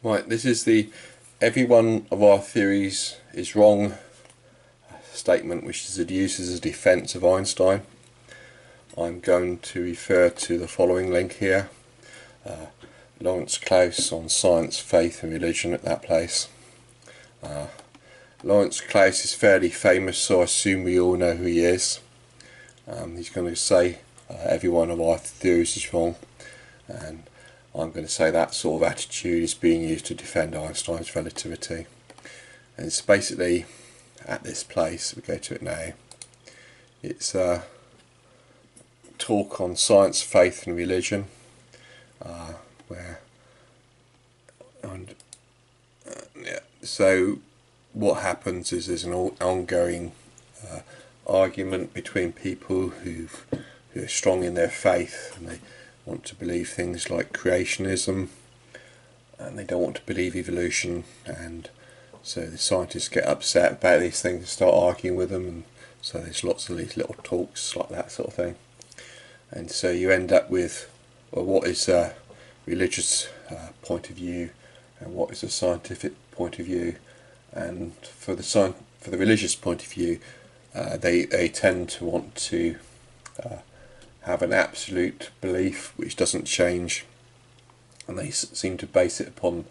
Right, this is the every one of our theories is wrong statement, which is used as a defence of Einstein. I'm going to refer to the following link here. Lawrence Krauss on Science, Faith and Religion at that place. Lawrence Krauss is fairly famous, so I assume we all know who he is. He's going to say every one of our theories is wrong, and I'm going to say that sort of attitude is being used to defend Einstein's relativity. And it's basically at this place, we go to it now, it's a talk on science, faith and religion, so what happens is there's an ongoing argument between people who are strong in their faith, and they want to believe things like creationism, and they don't want to believe evolution, and so the scientists get upset about these things and start arguing with them, and so there's lots of these little talks like that sort of thing. And so you end up with, well, what is a religious point of view and what is a scientific point of view. And for the religious point of view, they tend to want to have an absolute belief which doesn't change, and they seem to base it upon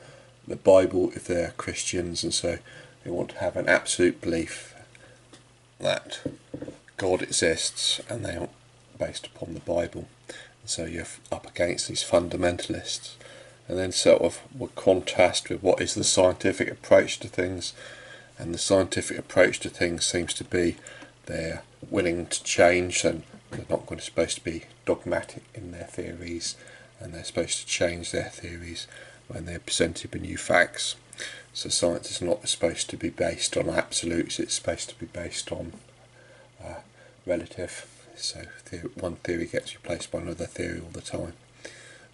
the Bible if they're Christians, and so they want to have an absolute belief that God exists, and they are based upon the Bible. And so you're up against these fundamentalists, and then sort of will contrast with what is the scientific approach to things. And the scientific approach to things seems to be they're willing to change, and they're not supposed to be dogmatic in their theories, and they're supposed to change their theories when they're presented with new facts. So science is not supposed to be based on absolutes, it's supposed to be based on relative. So one theory gets replaced by another theory all the time.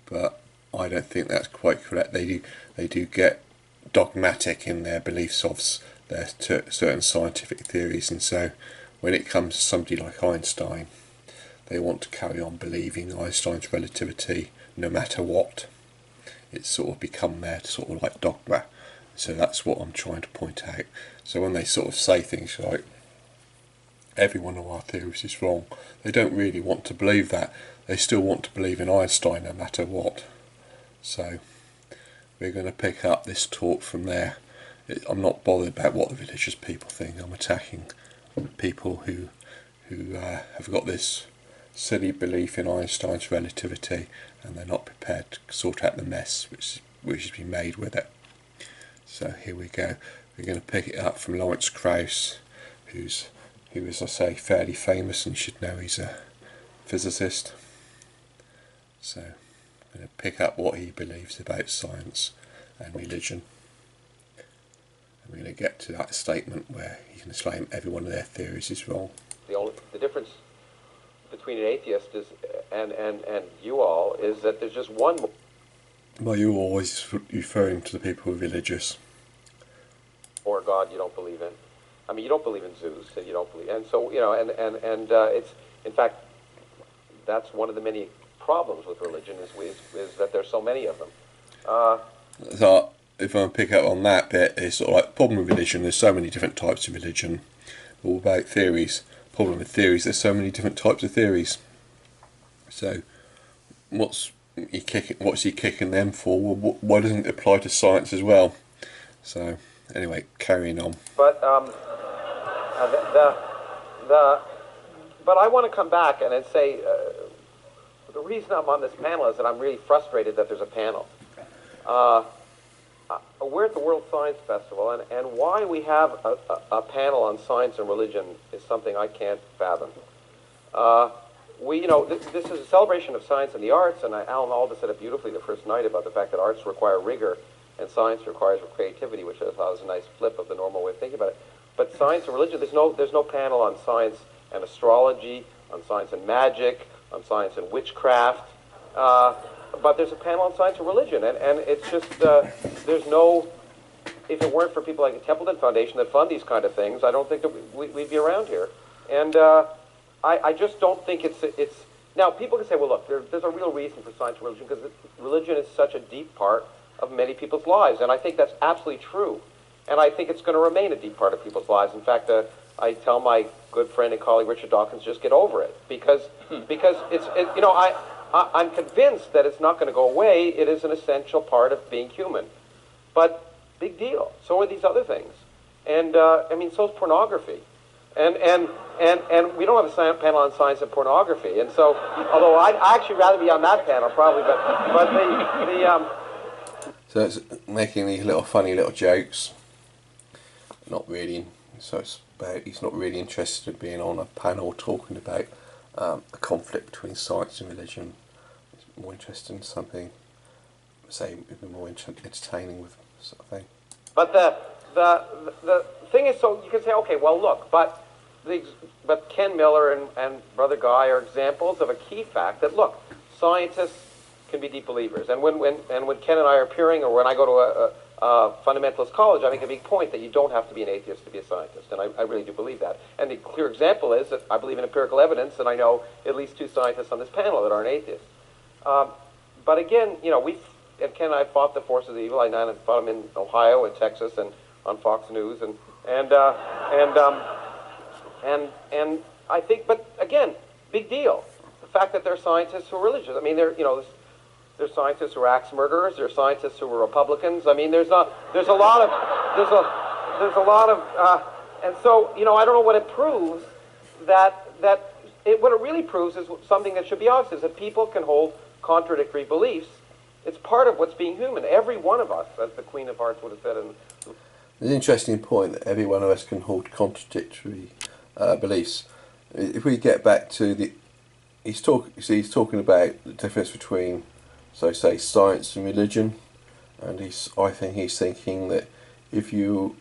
But I don't think that's quite correct. They do get dogmatic in their beliefs of their certain scientific theories, and so when it comes to somebody like Einstein, they want to carry on believing Einstein's relativity no matter what. It's sort of become their sort of like dogma. So that's what I'm trying to point out. So when they sort of say things like every one of our theories is wrong, they don't really want to believe that. They still want to believe in Einstein no matter what. So we're going to pick up this talk from there. I'm not bothered about what the religious people think. I'm attacking people who have got this silly belief in Einstein's relativity, and they're not prepared to sort out the mess which has been made with it. So here we go. We're going to pick it up from Lawrence Krauss, who is, I say, fairly famous, and you should know he's a physicist. So I'm going to pick up what he believes about science and religion. And we're going to get to that statement where he can claim every one of their theories is wrong. The difference between an atheist and you all is that there's just one. Well, you're always referring to the people who are religious. Or God you don't believe in. I mean, you don't believe in Zeus, and you don't believe, and so and it's, in fact, that's one of the many problems with religion is that there's so many of them. So if I pick up on that bit, it's sort of like problem with religion. There's so many different types of religion. All about theories. Problem with theories. There's so many different types of theories. So what's he kicking them for? Well, why doesn't it apply to science as well? So anyway, carrying on. But but I want to come back and say the reason I'm on this panel is that I'm really frustrated that there's a panel. We're at the World Science Festival, and why we have a panel on science and religion is something I can't fathom. This is a celebration of science and the arts, and Alan Alda said it beautifully the first night about the fact that arts require rigor and science requires creativity, which I thought was a nice flip of the normal way of thinking about it. But science and religion, there's no panel on science and astrology, on science and magic, on science and witchcraft. But there's a panel on science and religion, and it's just, there's no, if it weren't for people like the Templeton Foundation that fund these kind of things, I don't think that we'd be around here. And I just don't think it's now people can say, well, look, there's a real reason for science and religion, because religion is such a deep part of many people's lives, and I think that's absolutely true. And I think it's going to remain a deep part of people's lives. In fact, I tell my good friend and colleague Richard Dawkins, just get over it, because I'm convinced that it's not going to go away. It is an essential part of being human. But big deal. So are these other things, and I mean, so is pornography, and we don't have a panel on science and pornography, and so although I'd actually rather be on that panel probably, but So it's making these little funny little jokes. Not really. So it's about he's not really interested in being on a panel talking about a conflict between science and religion. He's more interested in something, say, a bit more entertaining with sort of thing. But the thing is, so you can say, okay, well, look, but Ken Miller and Brother Guy are examples of a key fact that, look, scientists can be deep believers. And when Ken and I are appearing, or when I go to a fundamentalist college, I make a big point that you don't have to be an atheist to be a scientist, and I really do believe that. And the clear example is that I believe in empirical evidence, and I know at least 2 scientists on this panel that aren't atheists. But again, and Ken and I fought the forces of evil. I fought them in Ohio and Texas and on Fox News, and I think, but again, big deal. The fact that there are scientists who are religious. I mean, there's scientists who are axe murderers. There are scientists who are Republicans. I mean, there's a lot of, and so I don't know what it proves. What it really proves is something that should be obvious: is that people can hold contradictory beliefs. It's part of what's being human. Every one of us, as the Queen of Hearts would have said. It's an interesting point that every one of us can hold contradictory beliefs. If we get back to he's talking about the difference between, so say, science and religion, and I think he's thinking that if you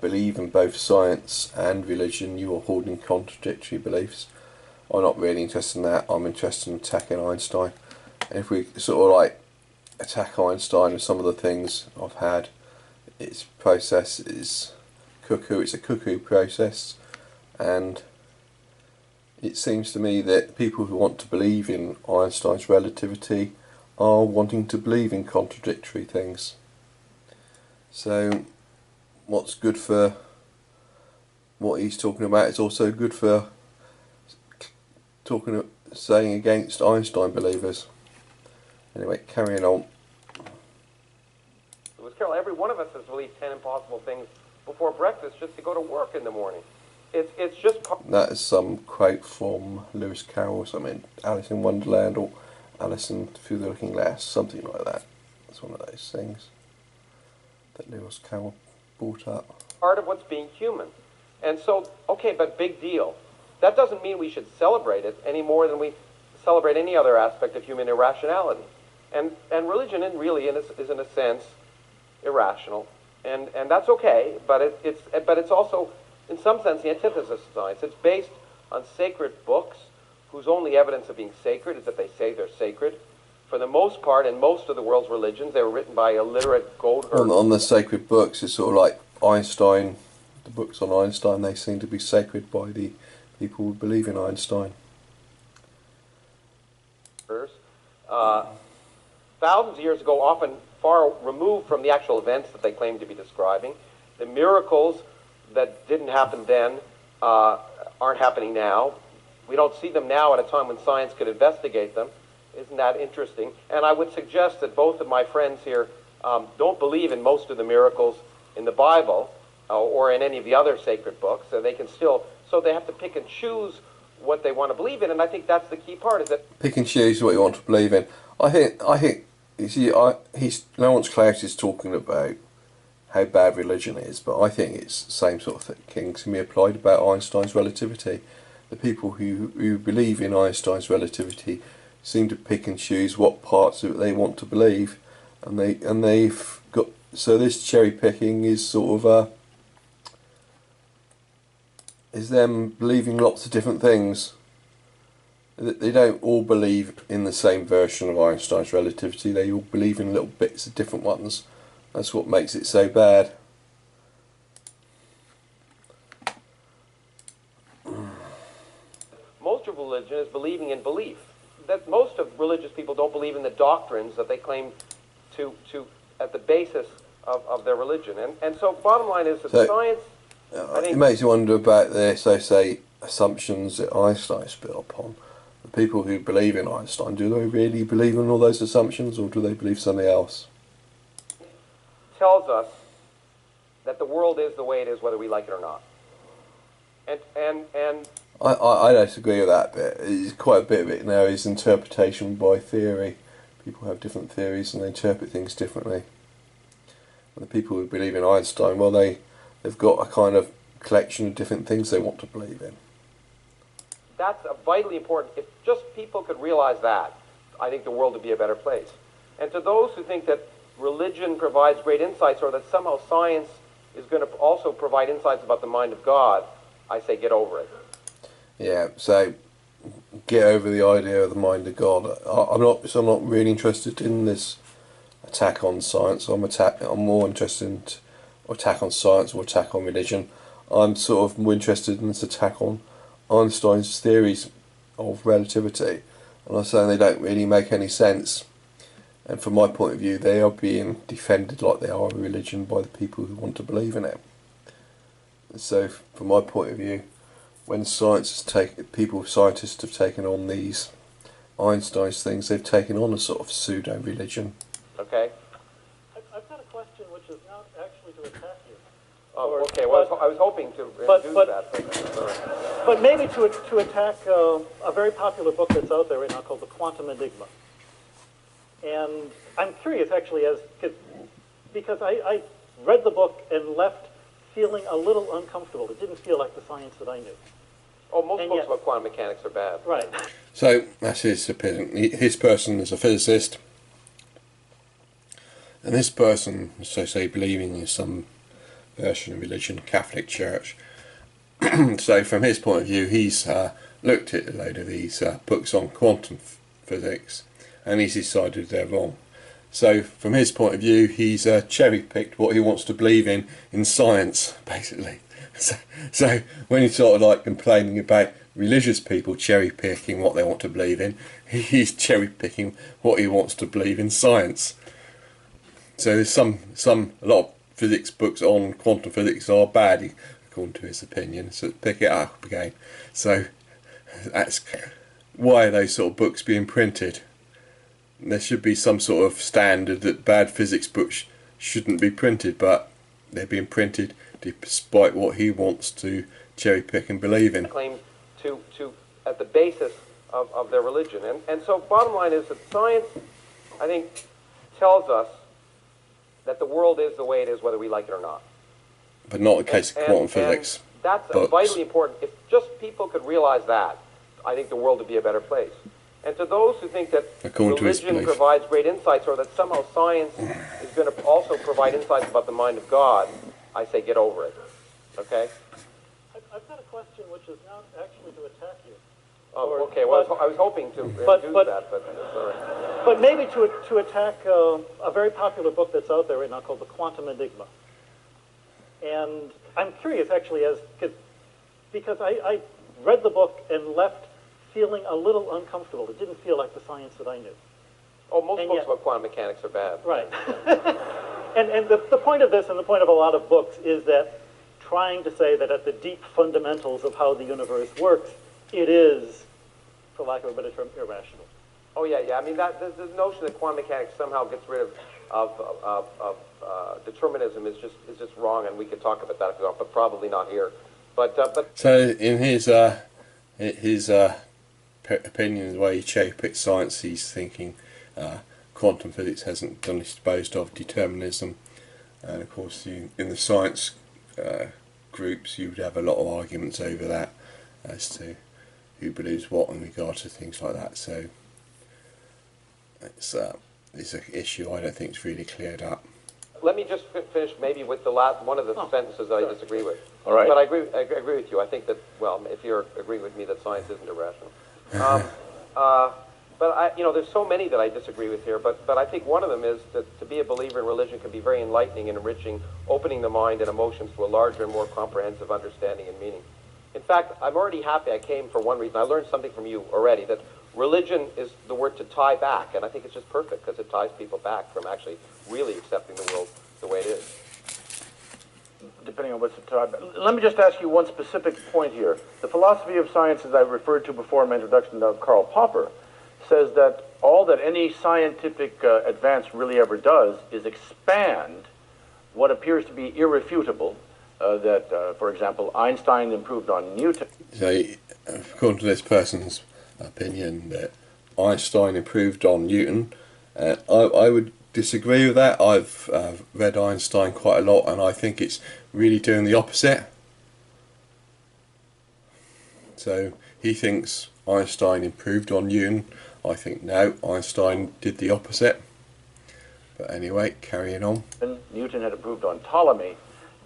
believe in both science and religion, you are holding contradictory beliefs. I'm not really interested in that. I'm interested in attacking Einstein. And if we sort of like attack Einstein and some of the things I've had, its process is cuckoo. It's a cuckoo process, and it seems to me that people who want to believe in Einstein's relativity are wanting to believe in contradictory things. So what's good for what he's talking about is also good for saying against Einstein believers. Anyway, carrying on. Carol, every one of us has believed 10 impossible things before breakfast just to go to work in the morning. It's just... That is some quote from Lewis Carroll or something. Alice in Wonderland or Alice Through the Looking Glass, something like that. It's one of those things that Lewis Carroll brought up. Part of what's being human. And so, okay, but big deal. That doesn't mean we should celebrate it any more than we celebrate any other aspect of human irrationality. And religion really is in a sense irrational, and that's okay, but it's also in some sense the antithesis of science. It's based on sacred books whose only evidence of being sacred is that they say they're sacred. For the most part, in most of the world's religions, they were written by illiterate goat herders. On the sacred books, it's sort of like Einstein. The books on Einstein, they seem to be sacred by the people who believe in Einstein. Thousands of years ago, often far removed from the actual events that they claim to be describing. The miracles that didn't happen then aren't happening now. We don't see them now at a time when science could investigate them. Isn't that interesting? And I would suggest that both of my friends here don't believe in most of the miracles in the Bible or in any of the other sacred books. So they have to pick and choose what they want to believe in, and I think that's the key part. Is that pick and choose what you want to believe in. I think. You see, Lawrence Krauss is talking about how bad religion is, but I think it's the same sort of thing can be applied about Einstein's relativity. The people who believe in Einstein's relativity seem to pick and choose what parts of it they want to believe, and they've got, so this cherry picking is sort of is them believing lots of different things. They don't all believe in the same version of Einstein's relativity. They all believe in little bits of different ones. That's what makes it so bad. Most of religion is believing in belief. That most of religious people don't believe in the doctrines that they claim to at the basis of their religion. And so bottom line is that So, science, I It think... makes you wonder about the, so say, assumptions that Einstein's built upon. The people who believe in Einstein, do they really believe in all those assumptions, or do they believe something else? tells us that the world is the way it is whether we like it or not. And I don't agree with that bit. It's quite a bit of it now is interpretation by theory. People have different theories and they interpret things differently. And the people who believe in Einstein, well, they've got a kind of collection of different things they want to believe in. that's a vitally important. If just people could realize that, I think the world would be a better place. And to those who think that religion provides great insights or that somehow science is going to also provide insights about the mind of God, I say get over it. Yeah, so get over the idea of the mind of God. I'm not really interested in this attack on science. I'm more interested in attack on science or attack on religion. I'm sort of more interested in this attack on Einstein's theories of relativity, and I'm saying they don't really make any sense. And from my point of view, they are being defended like they are a religion by the people who want to believe in it. And so, from my point of view, when scientists have taken on these Einstein's things, they've taken on a sort of pseudo-religion. Okay? I've got a question which is not actually to attack you. Oh, okay. Well, I was hoping to introduce that. But maybe to attack a very popular book that's out there right now called The Quantum Enigma. And I'm curious, actually, because I read the book and left feeling a little uncomfortable. It didn't feel like the science that I knew. Oh, most books about quantum mechanics are bad. Right. So that's his opinion. His person is a physicist, and this person, so say, believing in some version of religion, Catholic Church. So from his point of view, he's looked at a load of these books on quantum physics, and he's decided they're wrong. So from his point of view, he's cherry-picked what he wants to believe in science, basically. So when he's sort of like complaining about religious people cherry-picking what they want to believe in, he's cherry-picking what he wants to believe in science. So there's a lot of physics books on quantum physics are bad, according to his opinion. So pick it up again. So that's why are those sort of books being printed? There should be some sort of standard that bad physics books shouldn't be printed, but they're being printed despite what he wants to cherry pick and believe in. Claim to at the basis of their religion. And so bottom line is that science, I think, tells us that the world is the way it is whether we like it or not. But not in the case of quantum physics. That's books. Vitally important. If just people could realize that, I think the world would be a better place. And to those who think that religion provides great insights or that somehow science is going to also provide insights about the mind of God, I say get over it. Okay? I've got a question which is not actually to attack you. Oh, okay. Well, I was hoping to introduce that, but sorry. But maybe to attack a very popular book that's out there right now called The Quantum Enigma. And I'm curious, actually, because I read the book and left feeling a little uncomfortable. It didn't feel like the science that I knew. Oh, most books about quantum mechanics are bad. Right. and the point of this and the point of a lot of books is that trying to say that at the deep fundamentals of how the universe works, it is, for lack of a better term, irrational. Oh, yeah. I mean, the notion that quantum mechanics somehow gets rid of determinism is just wrong, and we could talk about that, but probably not here. But so in his opinion, the way he cherry-picked science, he's thinking quantum physics hasn't done disposed of determinism, and of course in the science groups you would have a lot of arguments over that as to who believes what in regard to things like that. So it's an issue I don't think is really cleared up. let me just finish maybe with the last one of the sentences I disagree with. All right. But I agree with you. I think that, well, if you're agreeing with me that science isn't irrational. But there's so many that I disagree with here. But I think one of them is that to be a believer in religion can be very enlightening and enriching, opening the mind and emotions to a larger and more comprehensive understanding and meaning. In fact, I'm already happy I came for one reason. I learned something from you already, that religion is the word to tie back, and I think it's just perfect because it ties people back from actually really accepting the world the way it is. Depending on what's the tie back. Let me just ask you one specific point here. The philosophy of science, as I referred to before in my introduction to Karl Popper, says that all that any scientific advance really ever does is expand what appears to be irrefutable, for example, Einstein improved on Newton. So, according to this person's opinion, that Einstein improved on Newton, I would disagree with that. I've read Einstein quite a lot, and I think it's really doing the opposite. So he thinks Einstein improved on Newton. I think no, Einstein did the opposite. But anyway, carrying on. Newton had improved on Ptolemy,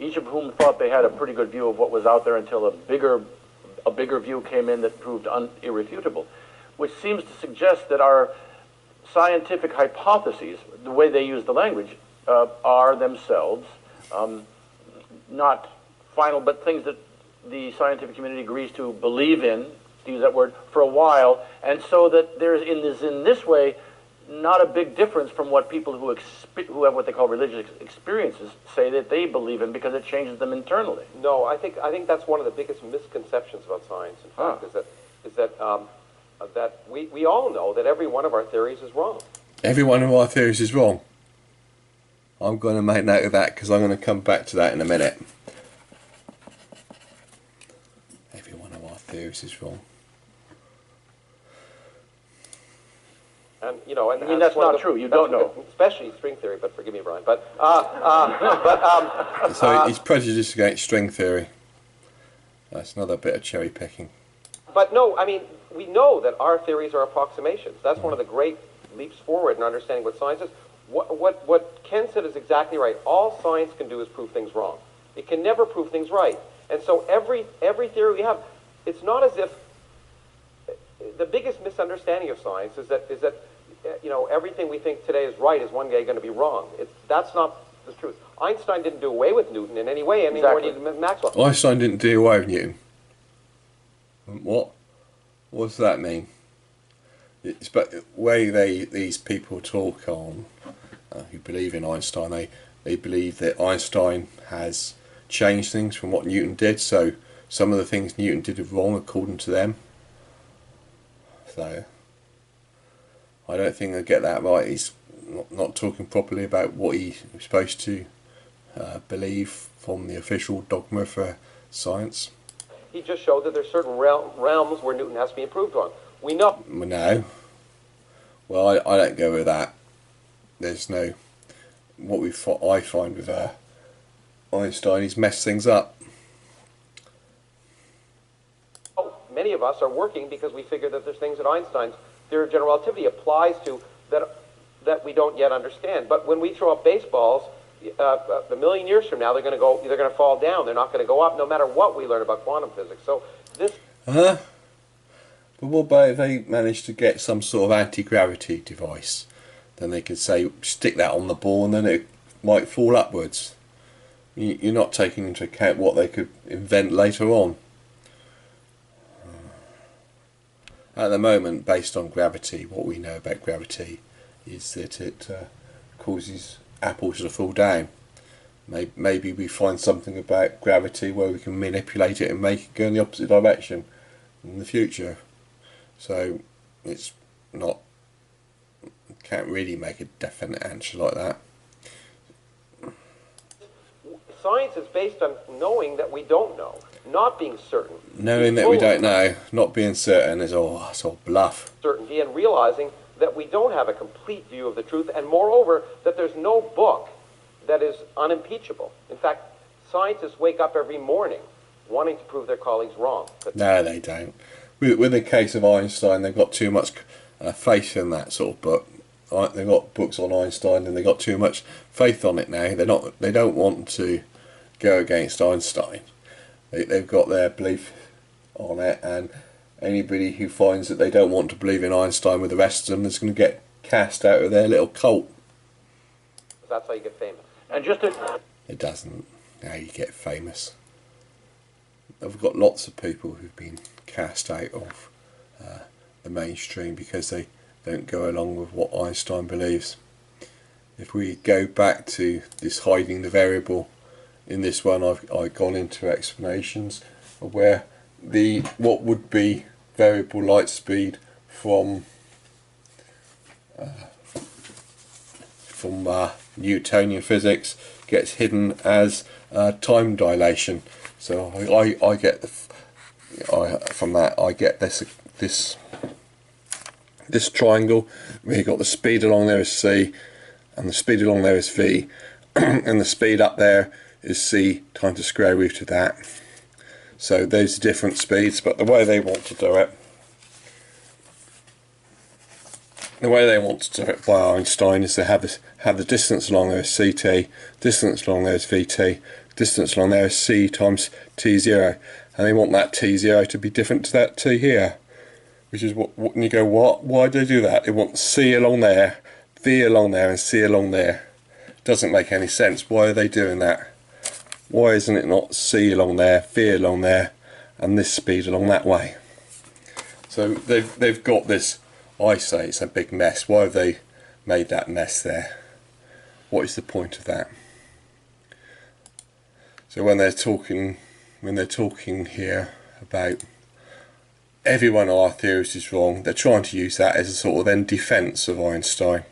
each of whom thought they had a pretty good view of what was out there until a bigger view came in that proved irrefutable, which seems to suggest that our scientific hypotheses, the way they use the language, are themselves not final, but things that the scientific community agrees to believe in, to use that word, for a while, and so that there's in this way not a big difference from what people who have what they call religious experiences say that they believe in, because it changes them internally. No, I think that's one of the biggest misconceptions about science. In fact, is that we all know that every one of our theories is wrong. Every one of our theories is wrong. I'm going to make note of that because I'm going to come back to that in a minute. Every one of our theories is wrong. And you know, and I mean, that's not true. You don't know, especially string theory. But forgive me, Brian. So he's prejudiced against string theory. That's another bit of cherry picking. But no, I mean, we know that our theories are approximations. That's one of the great leaps forward in understanding what science is. What Ken said is exactly right. All science can do is prove things wrong. It can never prove things right. And so every theory we have, it's not as if the biggest misunderstanding of science is that you know, everything we think today is right is one day going to be wrong. That's not the truth. Einstein didn't do away with Newton in any way, any more than Maxwell. Einstein didn't do away with Newton. What does that mean? It's but the way these people talk on who believe in Einstein, they believe that Einstein has changed things from what Newton did. So some of the things Newton did are wrong according to them. So I don't think I get that right. He's not talking properly about what he's supposed to believe from the official dogma for science. He just showed that there's certain realms where Newton has to be improved on. We know. No. Well, I don't go with that. There's no... I find with Einstein, he's messed things up. Many of us are working because we figure that there's things that Einstein's theory of general relativity applies to that we don't yet understand. But when we throw up baseballs, a million years from now, they're going to fall down. They're not going to go up, no matter what we learn about quantum physics. So this. But what about if they manage to get some sort of anti-gravity device? Then they could say, stick that on the ball, and then it might fall upwards. You're not taking into account what they could invent later on. At the moment, based on gravity, what we know about gravity is that it causes apples to fall down. Maybe we find something about gravity where we can manipulate it and make it go in the opposite direction in the future. So it's not, can't really make a definite answer like that. Science is based on knowing that we don't know, not being certain. Knowing that we don't know, not being certain is all bluff. Certainty, and realizing that we don't have a complete view of the truth, and moreover, that there's no book that is unimpeachable. In fact, scientists wake up every morning wanting to prove their colleagues wrong. No, they don't. With the case of Einstein, they've got too much faith in that sort of book. They've got books on Einstein, and they've got too much faith on it now. They don't want to go against Einstein. They've got their belief on it, and anybody who finds that they don't want to believe in Einstein with the rest of them is going to get cast out of their little cult. That's how you get famous. And It doesn't. How you get famous. I've got lots of people who've been cast out of the mainstream because they don't go along with what Einstein believes. If we go back to this hiding the variable, in this one I've gone into explanations of where what would be variable light speed from Newtonian physics gets hidden as time dilation. So I get from that I get this triangle. We've got the speed along there is c, and the speed along there is v, and the speed up there is c times the square root of that. So those are different speeds, but the way they want to do it, by Einstein is to have the distance along there is ct, distance along there is vt, distance along there is c times t0, and they want that t0 to be different to that t here, which is what and you go, what? Why do they do that? They want c along there, v along there, and c along there. Doesn't make any sense. Why are they doing that? Why isn't it not c along there, v along there, and this speed along that way? So they've got this. I say it's a big mess. Why have they made that mess there? What is the point of that? So when they're talking here about every one of our theories is wrong, they're trying to use that as a sort of then defence of Einstein.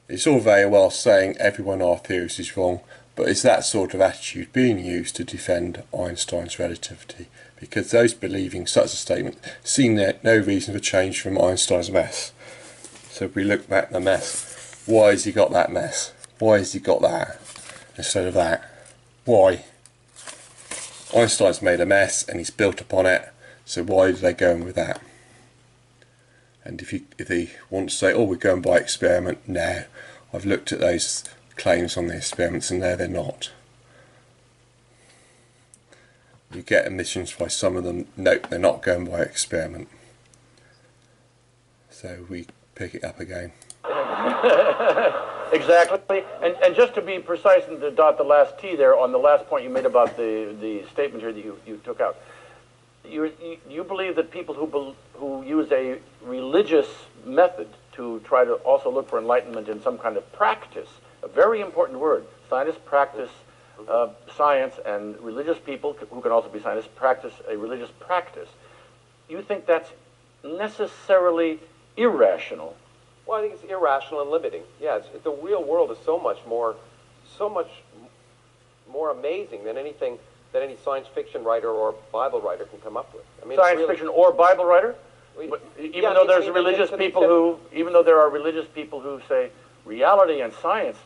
It's all very well saying every one of our theories is wrong, but is that sort of attitude being used to defend Einstein's relativity? Because those believing such a statement see no reason for change from Einstein's mess. So if we look back at the mess, why has he got that mess? Why has he got that instead of that? Why? Einstein's made a mess and he's built upon it, so why are they going with that? And if they want to say, oh, we're going by experiment, no. I've looked at those claims on the experiments and no, they're not. You get admissions by some of them, nope, they're not going by experiment. So we pick it up again. Exactly. And just to be precise and to dot the last T there on the last point you made about the statement here that you took out. You believe that people who use a religious method to try to also look for enlightenment in some kind of practice, a very important word, scientists practice science, and religious people, who can also be scientists, practice a religious practice. You think that's necessarily irrational? Well, I think it's irrational and limiting. Yeah, the real world is so much more amazing than anything that any science fiction writer or Bible writer can come up with. I mean, science fiction or Bible writer? Even though there are religious people who say reality and science.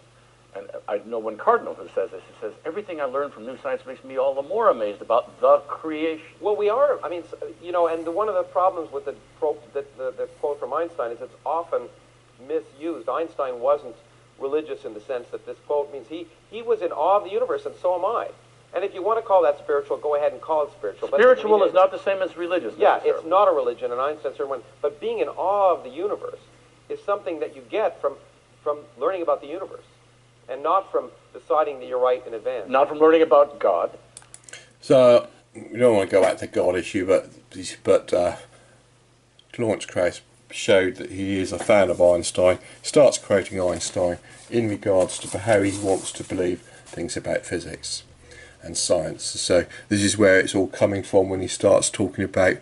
And I know one cardinal who says this. He says, everything I learned from new science makes me all the more amazed about the creation. Well, we are. I mean, and one of the problems with the quote from Einstein is it's often misused. Einstein wasn't religious in the sense that this quote means he was in awe of the universe, and so am I. And if you want to call that spiritual, go ahead and call it spiritual. Spiritual is not the same as religious. Yeah, it's not a religion, and Einstein's certain one. But being in awe of the universe is something that you get from learning about the universe. And not from deciding that you're right in advance. Not from learning about God. So we don't want to go back to the God issue, but Lawrence Krauss showed that he is a fan of Einstein. Starts quoting Einstein in regards to how he wants to believe things about physics and science. So this is where it's all coming from when he starts talking about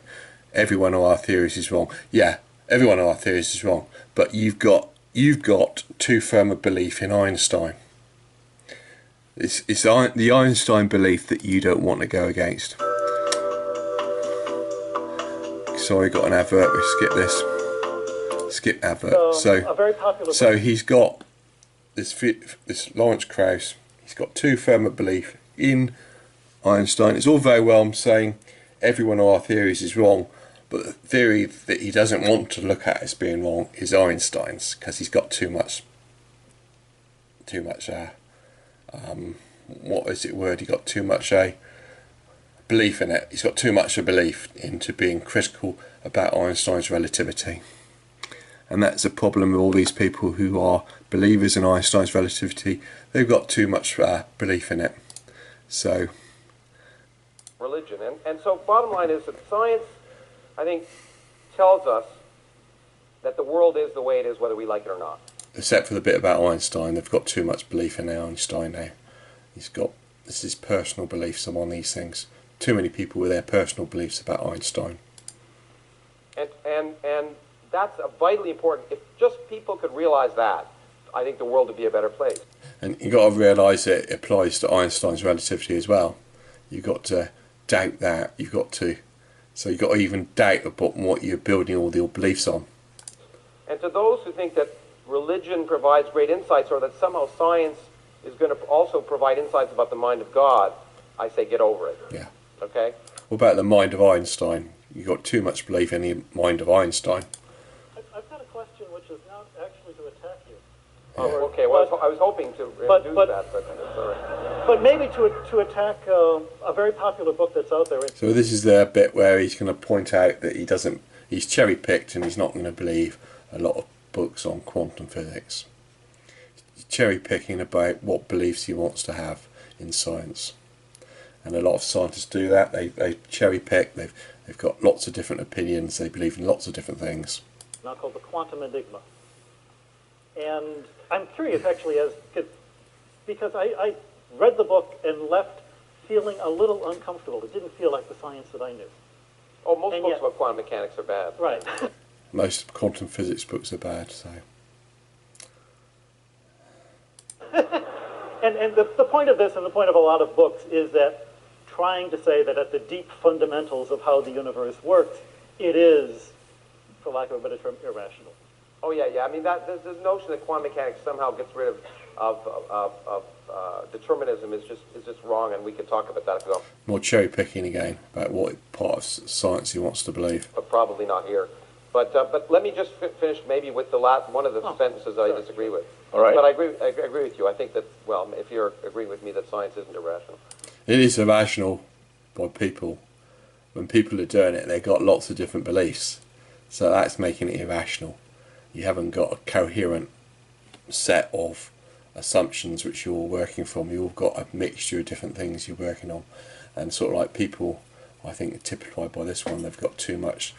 every one of our theories is wrong. Yeah, every one of our theories is wrong, but you've got too firm a belief in Einstein. It's the Einstein belief that you don't want to go against. Sorry, got an advert. We skip this. Skip advert. A very popular so he's got this Lawrence Krauss. He's got too firm a belief in Einstein. It's all very well saying every one of our theories is wrong. But the theory that he doesn't want to look at as being wrong is Einstein's, because he's got too much. What is it word? He got too much belief in it. He's got too much a belief into being critical about Einstein's relativity, and that's a problem with all these people who are believers in Einstein's relativity. They've got too much belief in it. So religion, and so bottom line is that science I think, tells us that the world is the way it is, whether we like it or not. Except for the bit about Einstein, they've got too much belief in Einstein now. This is personal beliefs on these things. Too many people with their personal beliefs about Einstein. And that's vitally important. If just people could realize that, I think the world would be a better place. And you've got to realise that it applies to Einstein's relativity as well. You've got to doubt that. So you've got to even doubt about what you're building all your beliefs on. And to those who think that religion provides great insights, or that somehow science is going to also provide insights about the mind of God, I say get over it. Yeah. Okay? What about the mind of Einstein? You've got too much belief in the mind of Einstein. I've got a question which is not actually to attack you. Oh, okay. Well, I was hoping to introduce that, but it's all right. But maybe to attack a very popular book that's out there. So this is the bit where he's going to point out that he's cherry-picked and he's not going to believe a lot of books on quantum physics. He's cherry-picking about what beliefs he wants to have in science. And a lot of scientists do that. They cherry-pick, they've got lots of different opinions, they believe in lots of different things. Now called the quantum enigma. And I'm curious actually because I read the book and left feeling a little uncomfortable. It didn't feel like the science that I knew. Oh, most books about quantum mechanics are bad. Right. Most quantum physics books are bad, so. And the point of this and the point of a lot of books is that trying to say that at the deep fundamentals of how the universe works, it is, for lack of a better term, irrational. Oh, yeah. I mean, this notion that quantum mechanics somehow gets rid of determinism is just wrong, and we could talk about that if we want. More cherry picking again about what part of science he wants to believe. But probably not here. But let me just finish maybe with the last one of the sentences I disagree with. All right. But I agree with you. I think that, well, if you're agreeing with me that science isn't irrational. It is irrational by people. When people are doing it, they've got lots of different beliefs. So that's making it irrational. You haven't got a coherent set of assumptions which you're working from. You've got a mixture of different things you're working on. And sort of like people, I think, are typified by this one. They've got too much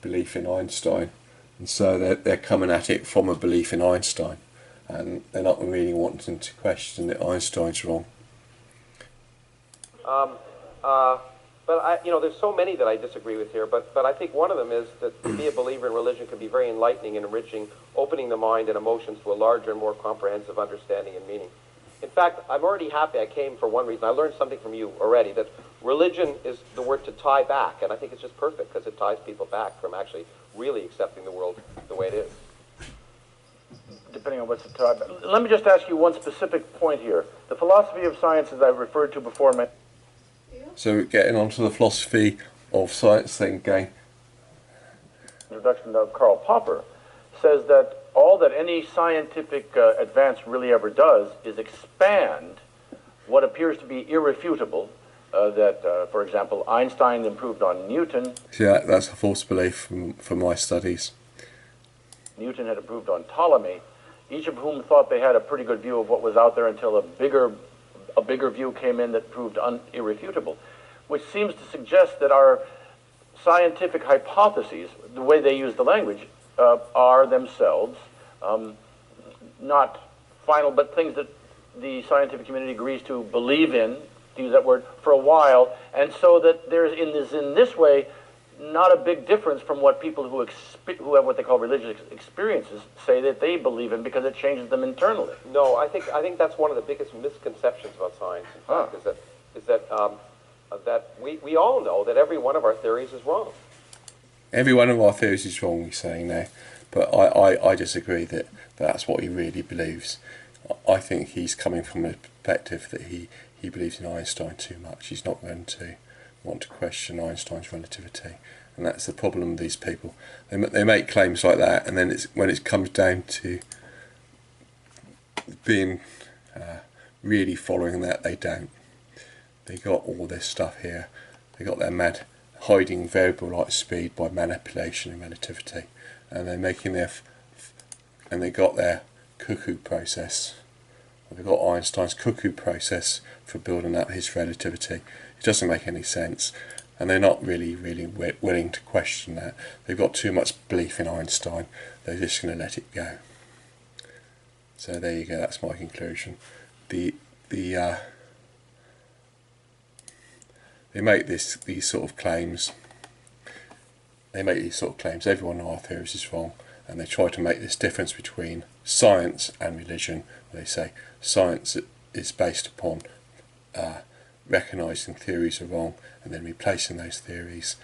belief in Einstein. And so they're coming at it from a belief in Einstein. And they're not really wanting to question that Einstein's wrong. But there's so many that I disagree with here. But I think one of them is that to be a believer in religion can be very enlightening and enriching, opening the mind and emotions to a larger and more comprehensive understanding and meaning. In fact, I'm already happy I came for one reason. I learned something from you already, that religion is the word to tie back, and I think it's just perfect because it ties people back from actually really accepting the world the way it is. Depending on what's the tie back. Let me just ask you one specific point here. The philosophy of science, as I referred to before, So getting on to the philosophy of science thing again. Introduction of Karl Popper says that all that any scientific advance really ever does is expand what appears to be irrefutable, for example, Einstein improved on Newton. Yeah, that's a false belief from my studies. Newton had improved on Ptolemy, each of whom thought they had a pretty good view of what was out there until a bigger view came in that proved irrefutable, which seems to suggest that our scientific hypotheses, the way they use the language, are themselves not final, but things that the scientific community agrees to believe in, to use that word, for a while, and so that there's in this way not a big difference from what people who have what they call religious experiences say that they believe in, because it changes them internally. No, I think that's one of the biggest misconceptions about science. In fact, is that we all know that every one of our theories is wrong. Every one of our theories is wrong, he's saying now, but I disagree that that's what he really believes. I think he's coming from a perspective that he believes in Einstein too much. He's not going to want to question Einstein's relativity, and that's the problem with these people. They make claims like that, and then when it comes down to being really following that, they don't. They got all this stuff here. They got their hiding variable light speed by manipulation and relativity, and they're making and they got their cuckoo process. They got Einstein's cuckoo process for building up his relativity. It doesn't make any sense. and they're not really willing to question that. They've got too much belief in Einstein. They're just going to let it go. So there you go. That's my conclusion. They make these sort of claims. They make these sort of claims. Everyone in our theories is wrong, and they try to make this difference between science and religion. Where they say science is based upon recognising theories are wrong and then replacing those theories,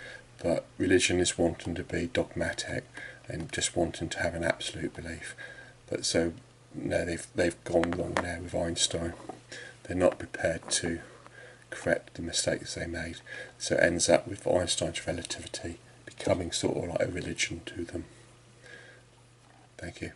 but religion is wanting to be dogmatic and just wanting to have an absolute belief. But so no, they've gone wrong there with Einstein. They're not prepared to correct the mistakes they made, so it ends up with Einstein's relativity becoming sort of like a religion to them. Thank you.